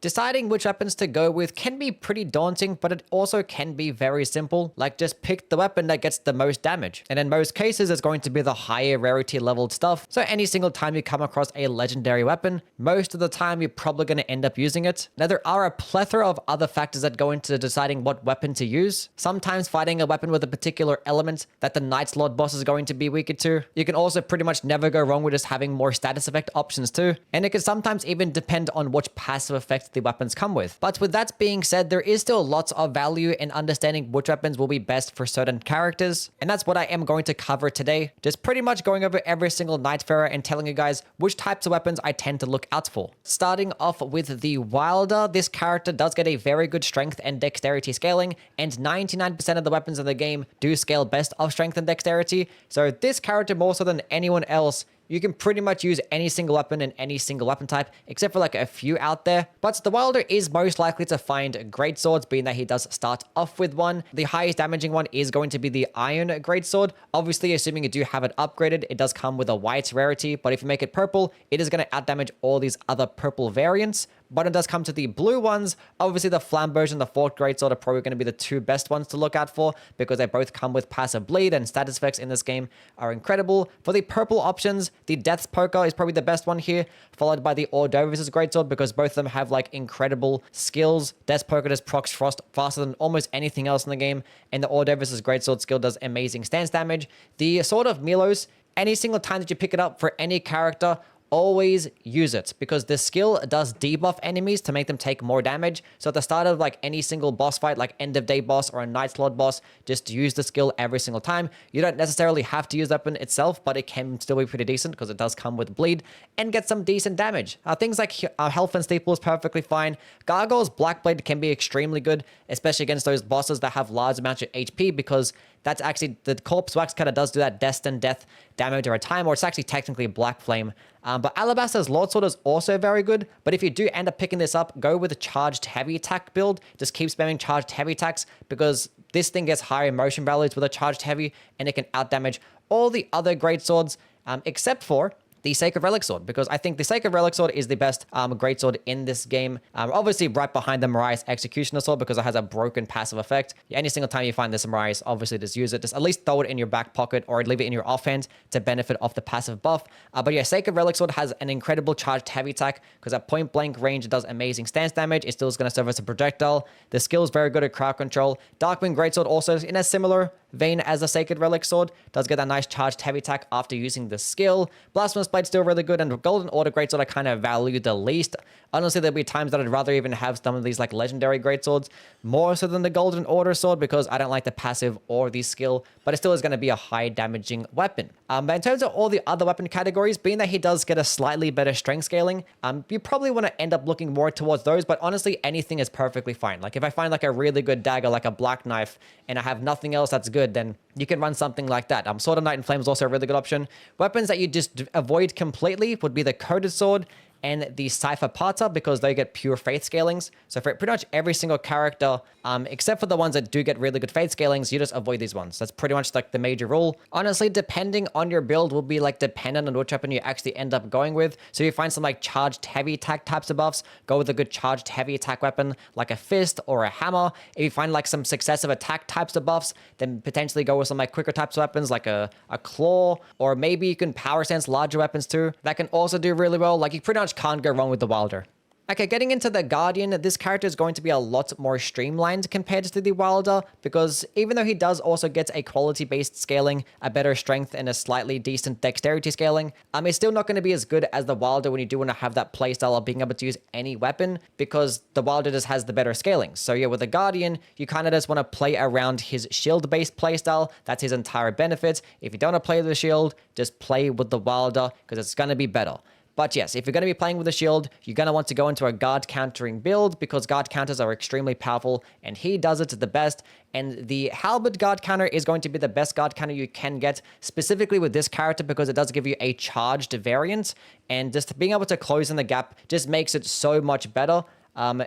Deciding which weapons to go with can be pretty daunting, but it also can be very simple, like just pick the weapon that gets the most damage. And in most cases, it's going to be the higher rarity leveled stuff, so any single time you come across a legendary weapon, most of the time you're probably going to end up using it. Now there are a plethora of other factors that go into deciding what weapon to use. Sometimes fighting a weapon with a particular element that the Knights Lord boss is going to be weaker to. You can also pretty much never go wrong with just having more status effect options too. And it can sometimes even depend on which passive effects the weapons come with. But with that being said, there is still lots of value in understanding which weapons will be best for certain characters. And that's what I am going to cover today. Just pretty much going over every single Nightfarer and telling you guys which types of weapons I tend to look out for. Starting off with the WYLDER, this character does get a very good strength and dexterity scaling, and 99% of the weapons in the game do scale best of strength and dexterity. So this character, more so than anyone else, you can pretty much use any single weapon in any single weapon type, except for like a few out there. But the WYLDER is most likely to find great swords, being that he does start off with one. The highest damaging one is going to be the Iron Greatsword. Obviously, assuming you do have it upgraded, it does come with a white rarity, but if you make it purple, it is going to outdamage all these other purple variants. But it does come to the blue ones. Obviously, the Flamberge and the Forked Greatsword are probably going to be the two best ones to look out for, because they both come with passive bleed, and status effects in this game are incredible. For the purple options, the Death's Poker is probably the best one here, followed by the Ordovis's Greatsword, because both of them have like incredible skills. Death's Poker just procs frost faster than almost anything else in the game, and the Ordovis's Greatsword skill does amazing stance damage. The Sword of Milos, any single time that you pick it up for any character, always use it, because the skill does debuff enemies to make them take more damage. So at the start of like any single boss fight, like end of day boss or a Knights Lord boss, just use the skill every single time. You don't necessarily have to use the weapon itself, but it can still be pretty decent because it does come with bleed and get some decent damage. Things like Health and Steeple is perfectly fine. Gargoyle's Blackblade can be extremely good, especially against those bosses that have large amounts of HP, because that's actually, the Corpse Wax kind of does do that destined death damage over time, or it's actually technically Black Flame. But Alabaster's Lord Sword is also very good, but if you do end up picking this up, go with a charged heavy attack build. Just keep spamming charged heavy attacks, because this thing gets higher motion values with a charged heavy, and it can outdamage all the other great swords, except for the Sacred Relic Sword, because I think the Sacred Relic Sword is the best greatsword in this game. Obviously right behind the Mariah's Executioner Sword, because it has a broken passive effect. Any single time you find this Mariah's, obviously just use it. Just at least throw it in your back pocket or leave it in your offhand to benefit off the passive buff. But yeah, Sacred Relic Sword has an incredible charged heavy attack, because at point blank range it does amazing stance damage. It still is going to serve as a projectile. The skill is very good at crowd control. Darkwing Greatsword also in a similar vein as the Sacred Relic Sword, does get that nice charged heavy attack after using the skill. Blasphemous Blade still really good, and Golden Order Greatsword I kind of value the least. Honestly, there'll be times that I'd rather even have some of these like legendary greatswords more so than the Golden Order Sword, because I don't like the passive or the skill, but it still is going to be a high damaging weapon. But in terms of all the other weapon categories, being that he does get a slightly better strength scaling, you probably want to end up looking more towards those, but honestly, anything is perfectly fine. Like if I find like a really good dagger, like a Black Knife, and I have nothing else that's good, then you can run something like that. Sword of Night and Flame is also a really good option. Weapons that you just avoid completely would be the Coated Sword and the Cypher Pata, because they get pure faith scalings. So for pretty much every single character, except for the ones that do get really good faith scalings, you just avoid these ones. That's pretty much like the major rule. Honestly, depending on your build will be like dependent on which weapon you actually end up going with. So you find some like charged heavy attack types of buffs, go with a good charged heavy attack weapon like a fist or a hammer. If you find like some successive attack types of buffs, then potentially go with some like quicker types of weapons like a claw, or maybe you can power sense larger weapons too. That can also do really well. Like you pretty much can't go wrong with the WYLDER. Okay, getting into the Guardian, this character is going to be a lot more streamlined compared to the WYLDER, because even though he does also get a quality-based scaling, a better strength, and a slightly decent dexterity scaling, it's still not going to be as good as the WYLDER when you do want to have that playstyle of being able to use any weapon, because the WYLDER just has the better scaling. So yeah, with the Guardian, you kind of just want to play around his shield-based playstyle. That's his entire benefit. If you don't want to play with the shield, just play with the WYLDER, because it's going to be better. But yes, if you're going to be playing with a shield, you're going to want to go into a guard countering build, because guard counters are extremely powerful, and he does it the best. And the halberd guard counter is going to be the best guard counter you can get, specifically with this character, because it does give you a charged variant, and just being able to close in the gap just makes it so much better.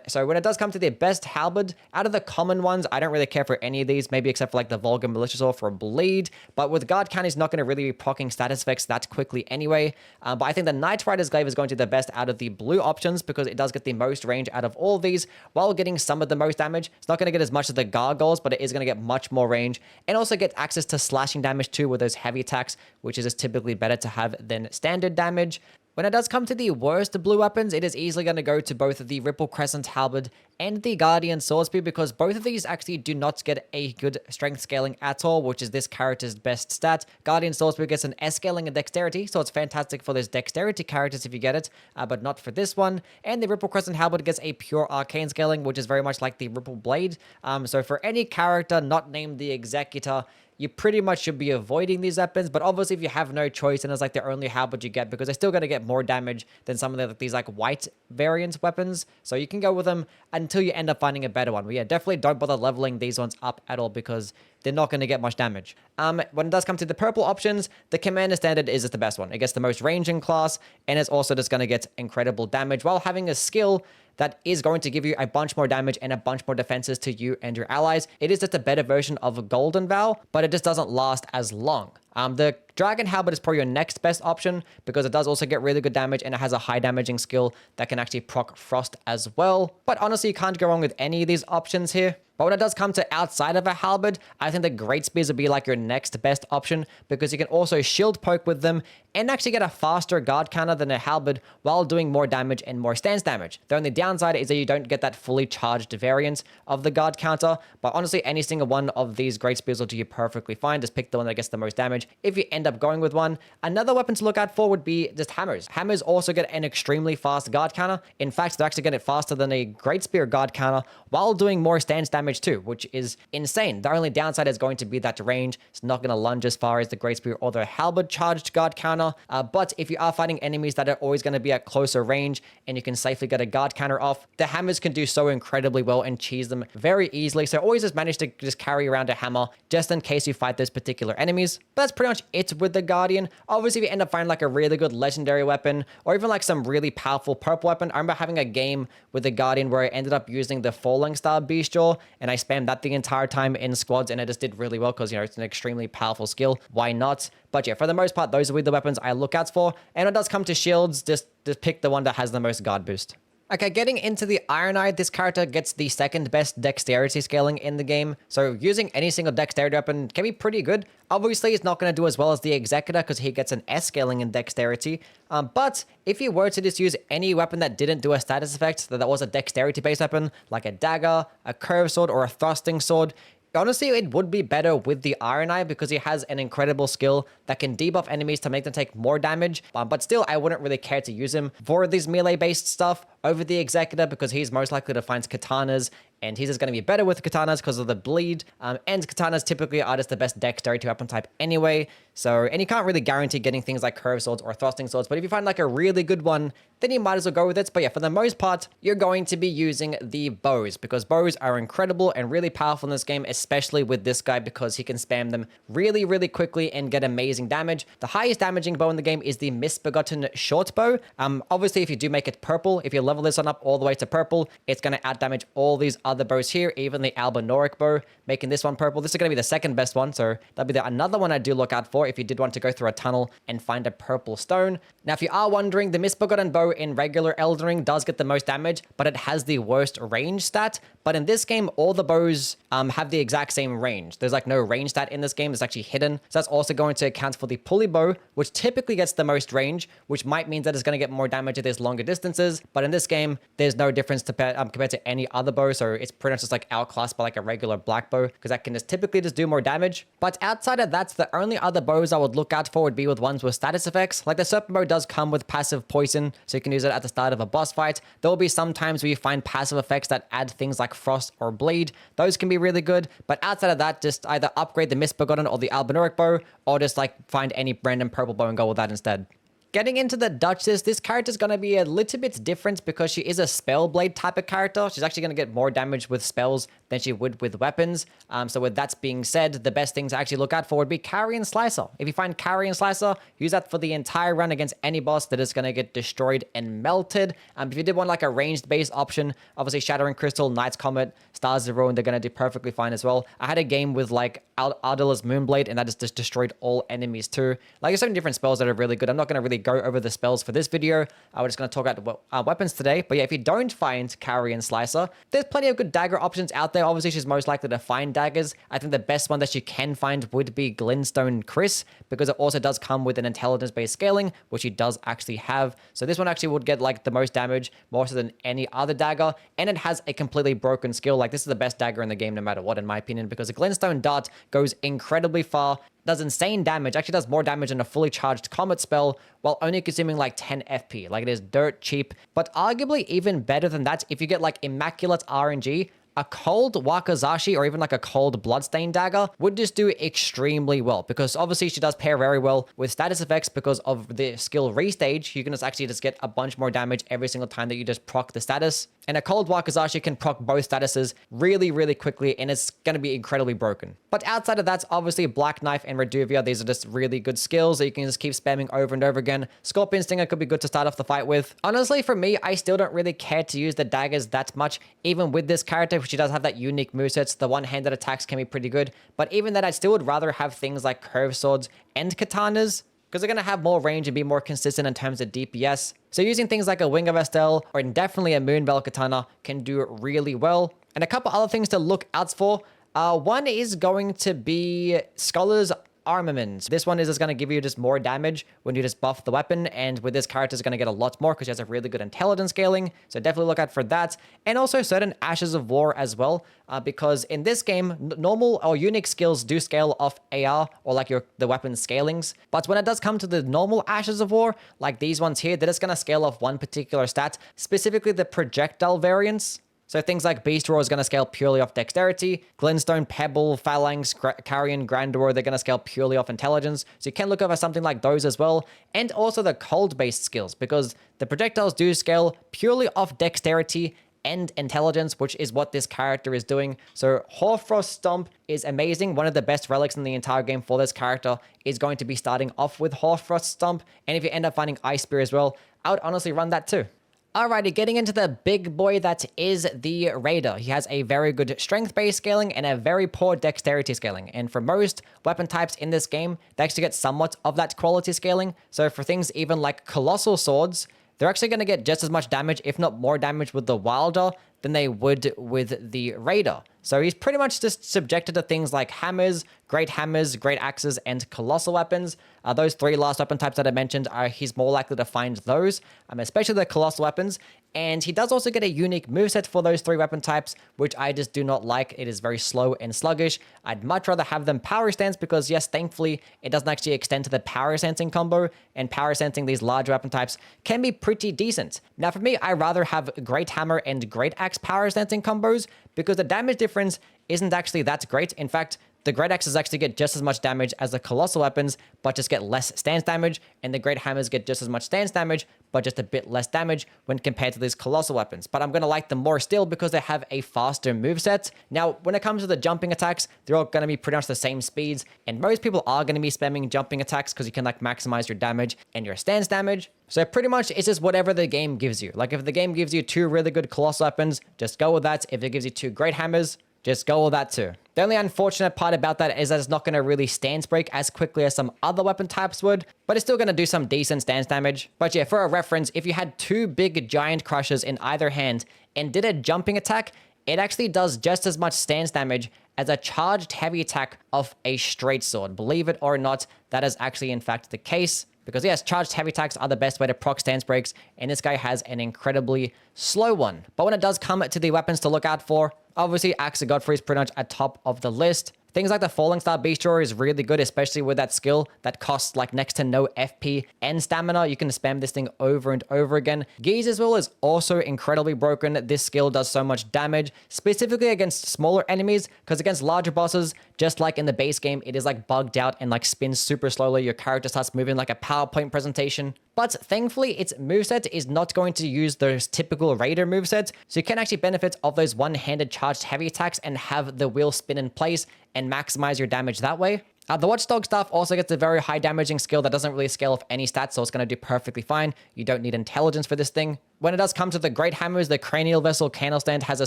So when it does come to the best halberd, out of the common ones, I don't really care for any of these, maybe except for like the Vulgar Maliciosaur for bleed. But with guard count, he's not going to really be proccing status effects that quickly anyway. But I think the Knight Rider's Glaive is going to be the best out of the blue options because it does get the most range out of all of these while getting some of the most damage. It's not going to get as much as the gargoyles, but it is going to get much more range and also get access to slashing damage too with those heavy attacks, which is just typically better to have than standard damage. When it does come to the worst blue weapons, it is easily going to go to both the Ripple Crescent Halberd and the Guardian Swordspear because both of these actually do not get a good strength scaling at all, which is this character's best stat. Guardian Swordspear gets an S scaling and dexterity, so it's fantastic for those dexterity characters if you get it, but not for this one. And the Ripple Crescent Halberd gets a pure arcane scaling, which is very much like the Ripple Blade. So for any character not named the Executor, you pretty much should be avoiding these weapons, but obviously if you have no choice, and it's like the only halberd you get because they're still going to get more damage than some of these like white variant weapons, so you can go with them until you end up finding a better one. But yeah, definitely don't bother leveling these ones up at all because they're not going to get much damage. When it does come to the purple options, the Commander Standard is just the best one. It gets the most range in class, and it's also just going to get incredible damage while having a skill that is going to give you a bunch more damage and a bunch more defenses to you and your allies. It is just a better version of a Golden Vow, but it just doesn't last as long. The Dragon Halberd is probably your next best option because it does also get really good damage and it has a high damaging skill that can actually proc Frost as well. But honestly, you can't go wrong with any of these options here. But when it does come to outside of a halberd, I think the Great Spears would be like your next best option because you can also shield poke with them and actually get a faster guard counter than a halberd while doing more damage and more stance damage. The only downside is that you don't get that fully charged variant of the guard counter, but honestly, any single one of these Great Spears will do you perfectly fine. Just pick the one that gets the most damage if you end up going with one. Another weapon to look out for would be just hammers. Hammers also get an extremely fast guard counter. In fact, they're actually get it faster than a Great Spear guard counter while doing more stance damage too, which is insane. The only downside is going to be that range. It's not going to lunge as far as the Great Spear or the halberd charged guard counter. But if you are fighting enemies that are always going to be at closer range and you can safely get a guard counter off, the hammers can do so incredibly well and cheese them very easily. So always just manage to just carry around a hammer just in case you fight those particular enemies. But that's pretty much it with the Guardian. Obviously, if you end up finding like a really good legendary weapon or even like some really powerful purple weapon, I remember having a game with the Guardian where I ended up using the Falling Star Bestial and I spammed that the entire time in squads and it just did really well because, you know, it's an extremely powerful skill. Why not? But yeah, for the most part, those are the weapons I look out for. And when it does come to shields, just pick the one that has the most guard boost. Okay, getting into the IRONEYE, this character gets the second best dexterity scaling in the game. So using any single dexterity weapon can be pretty good. Obviously, it's not going to do as well as the Executor because he gets an S scaling in dexterity. But if you were to just use any weapon that didn't do a status effect, that was a dexterity-based weapon, like a dagger, a curved sword, or a thrusting sword, honestly, it would be better with the IRONEYE because he has an incredible skill that can debuff enemies to make them take more damage. But still, I wouldn't really care to use him for these melee-based stuff over the Executor because he's most likely to find katanas and he's just going to be better with katanas because of the bleed. And katanas typically are just the best dexterity weapon type anyway. And you can't really guarantee getting things like curved swords or thrusting swords, but if you find like a really good one, then you might as well go with it. But yeah, for the most part, you're going to be using the bows because bows are incredible and really powerful in this game, especially with this guy because he can spam them really, really quickly and get amazing damage. The highest damaging bow in the game is the Misbegotten Short Bow. Obviously, if you do make it purple, if you level this one up all the way to purple, it's going to outdamage all these other bows here, even the Albinoric bow, making this one purple. This is going to be the second best one, so that'll be another one I do look out for if you did want to go through a tunnel and find a purple stone. Now, if you are wondering, the Misbegotten bow in regular Elden Ring does get the most damage, but it has the worst range stat. But in this game, all the bows have the exact same range. There's like no range stat in this game. It's actually hidden. So that's also going to account for the pulley bow, which typically gets the most range, which might mean that it's going to get more damage at these longer distances. But in this game, there's no difference compared to any other bow. So it's pretty much just like outclassed by like a regular black bow because that can just typically just do more damage. But outside of that, the only other bows I would look out for would be with ones with status effects. Like the Serpent bow does come with passive poison, so you can use it at the start of a boss fight. There will be some times where you find passive effects that add things like frost or bleed. Those can be really good. But outside of that, just either upgrade the Misbegotten or the Albinoric bow, or just like find any random purple bow and go with that instead. Getting into the Duchess, this character is going to be a little bit different because she is a Spellblade type of character. She's actually going to get more damage with spells than she would with weapons. So with that being said, the best thing to actually look out for would be Carrion Slicer. If you find Carrion Slicer, use that for the entire run against any boss that is going to get destroyed and melted. If you did want like a ranged base option, obviously Shattering Crystal, Knight's Comet, Stars of Ruin, they're going to do perfectly fine as well. I had a game with like Ardila's Moonblade, and that just destroyed all enemies too. Like there's so many different spells that are really good. I'm not going to really go over the spells for this video. We're just going to talk about weapons today. But yeah, if you don't find Carrion Slicer, there's plenty of good dagger options out there. Obviously, she's most likely to find daggers. I think the best one that you can find would be Glintstone Chris, because it also does come with an intelligence-based scaling, which she does actually have. So this one actually would get like the most damage, more so than any other dagger, and it has a completely broken skill. Like this is the best dagger in the game, no matter what, in my opinion, because the Glintstone Dart goes incredibly far, does insane damage, actually does more damage than a fully charged Comet spell, while only consuming like 10 FP. Like it is dirt cheap, but arguably even better than that, if you get like Immaculate RNG, a cold Wakizashi or even like a cold Bloodstain Dagger would just do extremely well, because obviously she does pair very well with status effects because of the skill restage. You can just actually just get a bunch more damage every single time that you just proc the status. And a cold Wakizashi can proc both statuses really, really quickly, and it's going to be incredibly broken. But outside of that, obviously Black Knife and Reduvia, these are just really good skills that you can just keep spamming over and over again. Scorpion Stinger could be good to start off the fight with. Honestly, for me, I still don't really care to use the daggers that much, even with this character. She does have that unique moveset. The one-handed attacks can be pretty good, but even that, I still would rather have things like curved swords and katanas, because they're going to have more range and be more consistent in terms of DPS. So using things like a Wing of Estelle or definitely a Moonbell Katana can do really well. And a couple other things to look out for. One is going to be Scholar's Armaments. This one is just going to give you just more damage when you just buff the weapon, and with this character is going to get a lot more because she has a really good intelligence scaling, so definitely look out for that. And also certain Ashes of War as well, because in this game, normal or unique skills do scale off AR or like the weapon scalings, but when it does come to the normal Ashes of War, like these ones here, they're just going to scale off one particular stat, specifically the projectile variance. So things like Beast Roar is going to scale purely off dexterity. Glintstone, Pebble, Phalanx, Carrion, Grandeur, they're going to scale purely off intelligence. So you can look over something like those as well. And also the cold-based skills, because the projectiles do scale purely off dexterity and intelligence, which is what this character is doing. So Hoarfrost Stomp is amazing. One of the best relics in the entire game for this character is going to be starting off with Hoarfrost Stomp. And if you end up finding Ice Spear as well, I would honestly run that too. Alrighty, getting into the big boy that is the Raider. He has a very good strength-based scaling and a very poor dexterity scaling. And for most weapon types in this game, they actually get somewhat of that quality scaling. So for things even like Colossal Swords, they're actually going to get just as much damage, if not more damage, with the Wilder than they would with the Raider. So he's pretty much just subjected to things like hammers, great axes, and colossal weapons. Those three last weapon types that I mentioned, he's more likely to find those, especially the colossal weapons. And he does also get a unique moveset for those three weapon types, which I just do not like. It is very slow and sluggish. I'd much rather have them power stance because, yes, thankfully, it doesn't actually extend to the power sensing combo, and power sensing these large weapon types can be pretty decent. Now, for me, I rather have Great Hammer and Great Axe power sensing combos because the damage difference isn't actually that great. In fact, the Great Axes actually get just as much damage as the Colossal Weapons, but just get less stance damage, and the Great Hammers get just as much stance damage, but just a bit less damage when compared to these Colossal Weapons. But I'm going to like them more still because they have a faster moveset. Now, when it comes to the jumping attacks, they're all going to be pretty much the same speeds, and most people are going to be spamming jumping attacks because you can like maximize your damage and your stance damage. So pretty much it's just whatever the game gives you. Like if the game gives you two really good Colossal Weapons, just go with that. If it gives you two Great Hammers, just go with that too. The only unfortunate part about that is that it's not going to really stance break as quickly as some other weapon types would, but it's still going to do some decent stance damage. But yeah, for a reference, if you had two big giant crushers in either hand and did a jumping attack, it actually does just as much stance damage as a charged heavy attack of a straight sword. Believe it or not, that is actually in fact the case. Because yes, charged heavy attacks are the best way to proc stance breaks, and this guy has an incredibly slow one. But when it does come to the weapons to look out for, obviously Axe of Godfrey is pretty much at top of the list. Things like the Falling Star Beast Roar is really good, especially with that skill that costs like next to no FP and stamina. You can spam this thing over and over again. Geese as well is also incredibly broken. This skill does so much damage, specifically against smaller enemies, because against larger bosses, just like in the base game, it is like bugged out and like spins super slowly. Your character starts moving like a PowerPoint presentation. But thankfully, its moveset is not going to use those typical Raider movesets, so you can actually benefit of those one-handed charged heavy attacks and have the wheel spin in place and maximize your damage that way. The Watchdog Staff also gets a very high damaging skill that doesn't really scale off any stats, so it's going to do perfectly fine. You don't need intelligence for this thing. When it does come to the Great Hammers, the Cranial Vessel Candlestand has a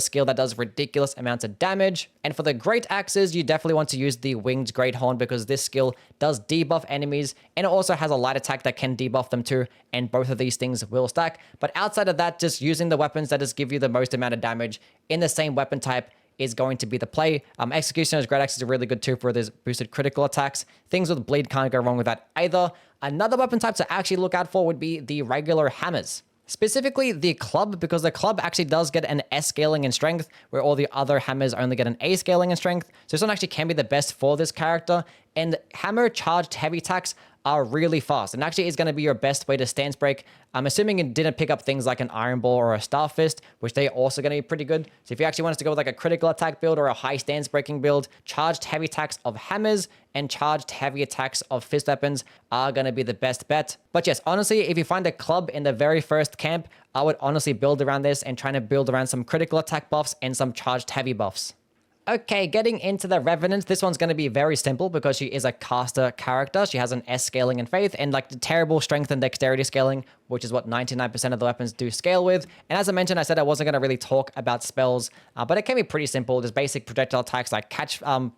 skill that does ridiculous amounts of damage. And for the Great Axes, you definitely want to use the Winged Great Horn because this skill does debuff enemies, and it also has a light attack that can debuff them too, and both of these things will stack. But outside of that, just using the weapons that just give you the most amount of damage in the same weapon type is going to be the play. Executioner's Great Axe is really good too for those boosted critical attacks. Things with bleed can't go wrong with that either. Another weapon type to actually look out for would be the regular hammers. Specifically the club, because the club actually does get an S scaling in strength, where all the other hammers only get an A scaling in strength. So this one actually can be the best for this character. And hammer charged heavy attacks are really fast, and actually is going to be your best way to stance break. I'm assuming it didn't pick up things like an Iron Ball or a Star Fist, which they are also going to be pretty good. So if you actually want us to go with like a critical attack build or a high stance breaking build, charged heavy attacks of hammers and charged heavy attacks of fist weapons are going to be the best bet. But yes, honestly, if you find a club in the very first camp, I would honestly build around this and trying to build around some critical attack buffs and some charged heavy buffs. Okay, getting into the Revenant, this one's going to be very simple because she is a caster character. She has an S scaling in Faith and like the terrible strength and dexterity scaling, which is what 99% of the weapons do scale with. And as I mentioned, I said I wasn't going to really talk about spells, but it can be pretty simple. There's basic projectile attacks like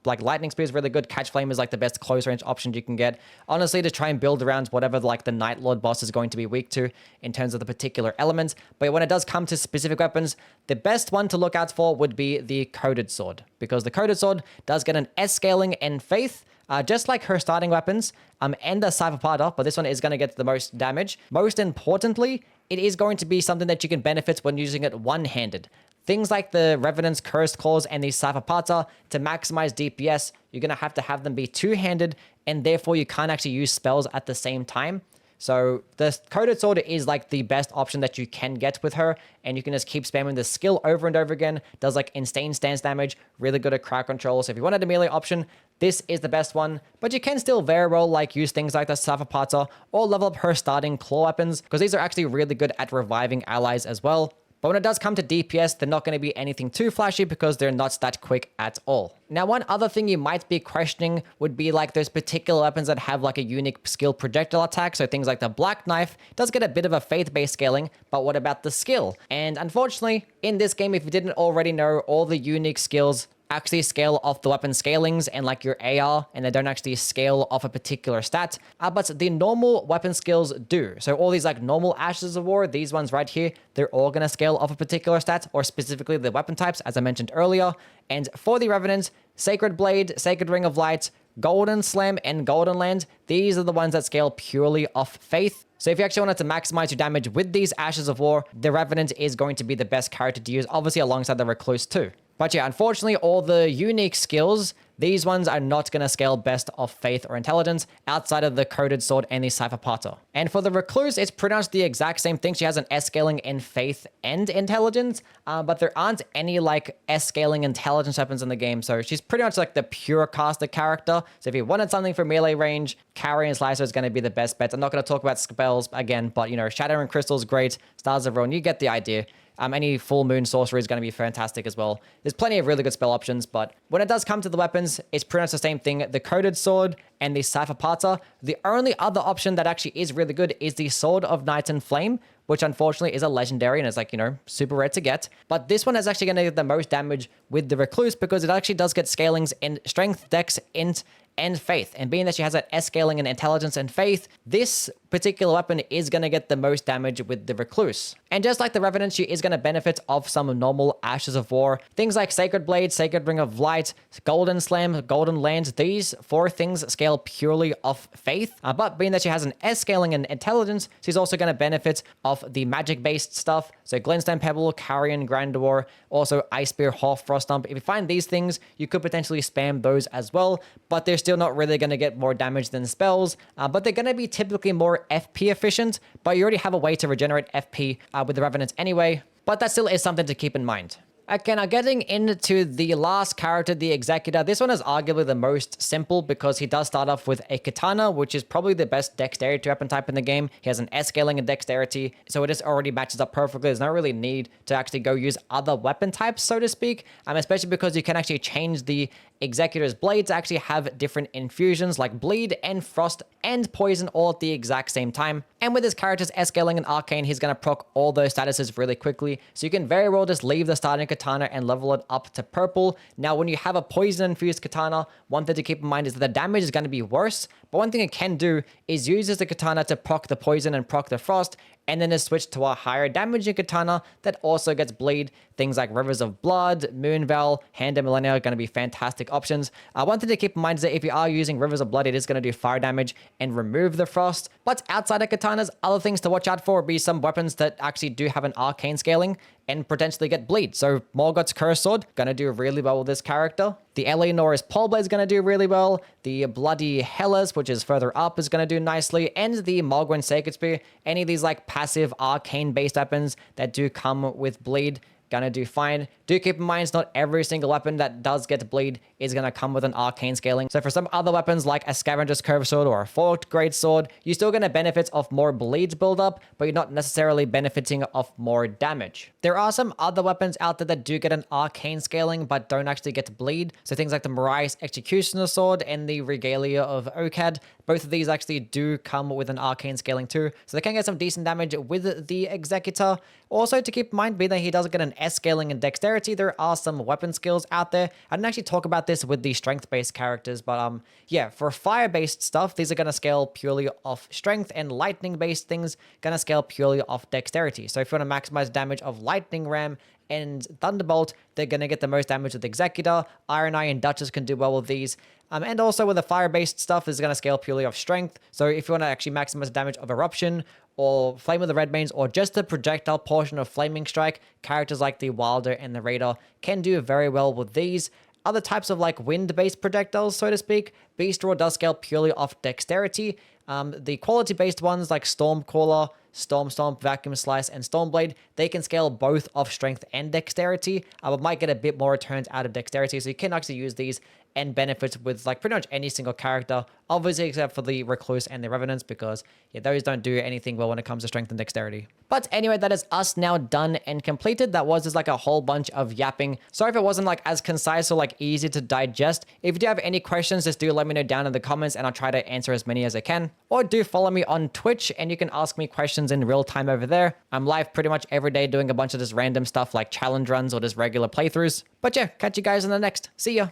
like Lightning Spear is really good. Catch Flame is like the best close range option you can get. Honestly, to try and build around whatever like the Night Lord boss is going to be weak to in terms of the particular elements. But when it does come to specific weapons, the best one to look out for would be the Coded Sword, because the Coded Sword does get an S scaling in Faith, just like her starting weapons, and the Cypher Parter, but this one is going to get the most damage. Most importantly, it is going to be something that you can benefit when using it one-handed. Things like the Revenant's Cursed Claws and the Cypher Parter, to maximize DPS, you're going to have them be two-handed, and therefore you can't actually use spells at the same time. So the Coded Sword is like the best option that you can get with her, and you can just keep spamming the skill over and over again. Does like insane stance damage, really good at crowd control. So if you wanted a melee option, this is the best one. But you can still very well like use things like the Cypher Parter or level up her starting claw weapons, because these are actually really good at reviving allies as well. But when it does come to DPS, they're not going to be anything too flashy because they're not that quick at all. Now, one other thing you might be questioning would be like those particular weapons that have like a unique skill projectile attack. So things like the Black Knife does get a bit of a faith-based scaling, but what about the skill? And unfortunately, in this game, if you didn't already know, all the unique skills actually scale off the weapon scalings and like your AR, and they don't actually scale off a particular stat, but the normal weapon skills do. So all these like normal Ashes of War, these ones right here, they're all going to scale off a particular stat, or specifically the weapon types, as I mentioned earlier. And for the Revenant, Sacred Blade, Sacred Ring of Light, Golden Slam, and Golden Land, these are the ones that scale purely off Faith. So if you actually wanted to maximize your damage with these Ashes of War, the Revenant is going to be the best character to use, obviously alongside the Recluse too. But yeah, unfortunately, all the unique skills, these ones are not going to scale best off Faith or Intelligence outside of the Coded Sword and the Cypher Parter. And for the Recluse, it's pretty much the exact same thing. She has an S scaling in Faith and Intelligence, but there aren't any like S scaling Intelligence weapons in the game. So she's pretty much like the pure caster character. So if you wanted something for melee range, Carry and Slicer is going to be the best bet. I'm not going to talk about spells again, but you know, Shattering Crystal is great. Stars of Ruin, you get the idea. Any full moon sorcery is going to be fantastic as well. There's plenty of really good spell options, but when it does come to the weapons, it's pretty much the same thing. The Coded Sword and the Cypher Parter. The only other option that actually is really good is the Sword of Night and Flame, which unfortunately is a legendary and is like, you know, super rare to get. But this one is actually going to get the most damage with the Recluse because it actually does get scalings in Strength, Dex, Int, and Faith. And being that she has that S scaling in Intelligence and Faith, this particular weapon is going to get the most damage with the Recluse. And just like the Revenant, she is going to benefit of some normal Ashes of War. Things like Sacred Blade, Sacred Ring of Light, Golden Slam, Golden Land, these four things scale purely off Faith. But being that she has an S scaling in Intelligence, she's also going to benefit of the magic-based stuff. So Glintstone Pebble, Carrion, Grandor, also Ice Spear, Half Frost Stomp. If you find these things, you could potentially spam those as well, but they're still not really going to get more damage than spells, but they're going to be typically more FP efficient, but you already have a way to regenerate FP with the Revenant anyway, but that still is something to keep in mind. Okay, now getting into the last character, the Executor. This one is arguably the most simple because he does start off with a katana, which is probably the best dexterity weapon type in the game. He has an S scaling in dexterity, so it just already matches up perfectly. There's no really need to actually go use other weapon types, so to speak, especially because you can actually change the Executor's blade to actually have different infusions like bleed and frost and poison all at the exact same time. And with his character's S scaling and arcane, he's going to proc all those statuses really quickly, so you can very well just leave the starting katana and level it up to purple. Now, when you have a poison infused katana, one thing to keep in mind is that the damage is going to be worse, but one thing it can do is use the katana to proc the poison and proc the frost, and then just switch to a higher damaging katana that also gets bleed. Things like Rivers of Blood, Moonveil, Hand of Millennia are going to be fantastic options. One thing to keep in mind is that if you are using Rivers of Blood, it is going to do fire damage and remove the frost. But outside of katanas, other things to watch out for would be some weapons that actually do have an arcane scaling and potentially get bleed. So Morgoth's Curse Sword, gonna do really well with this character. The Eleanor's Pole Blade is gonna do really well. The Bloody Hellas, which is further up, is gonna do nicely. And the Morgwyn Sacred Spear, any of these like passive arcane-based weapons that do come with bleed, gonna do fine. Do keep in mind, it's not every single weapon that does get bleed is gonna come with an arcane scaling. So for some other weapons like a Scavenger's Curved Sword or a Forked Great Sword, you're still gonna benefit off more bleed buildup, but you're not necessarily benefiting off more damage. There are some other weapons out there that do get an arcane scaling, but don't actually get to bleed. So things like the Mariah's Executioner Sword and the Regalia of Okad, both of these actually do come with an arcane scaling too. So they can get some decent damage with the Executor. Also to keep in mind, being that he doesn't get an S scaling in dexterity, there are some weapon skills out there. I didn't actually talk about this with the strength-based characters, but yeah, for fire-based stuff, these are going to scale purely off strength, and lightning-based things going to scale purely off dexterity. So if you want to maximize damage of Lightning Ram and Thunderbolt, they're going to get the most damage with Executor. IRONEYE and Duchess can do well with these. And also with the fire-based stuff, is going to scale purely off strength. So if you want to actually maximize damage of Eruption, or Flame of the Redmanes, or just the projectile portion of Flaming Strike, characters like the Wilder and the Raider can do very well with these. Other types of like wind-based projectiles, so to speak, Beast Roar does scale purely off dexterity. The quality-based ones like Stormcaller, Storm Stomp, Vacuum Slice, and Stormblade, they can scale both off strength and dexterity, but might get a bit more returns out of dexterity, so you can actually use these and benefit with like pretty much any single character, obviously except for the Recluse and the Revenants, because yeah, those don't do anything well when it comes to strength and dexterity. But anyway, that is us now done and completed. That was just like a whole bunch of yapping. Sorry if it wasn't like as concise or like easy to digest. If you do have any questions, just do let me know down in the comments and I'll try to answer as many as I can. Or do follow me on Twitch and you can ask me questions in real time over there. I'm live pretty much every day doing a bunch of just random stuff like challenge runs or just regular playthroughs. But yeah, catch you guys in the next. See ya.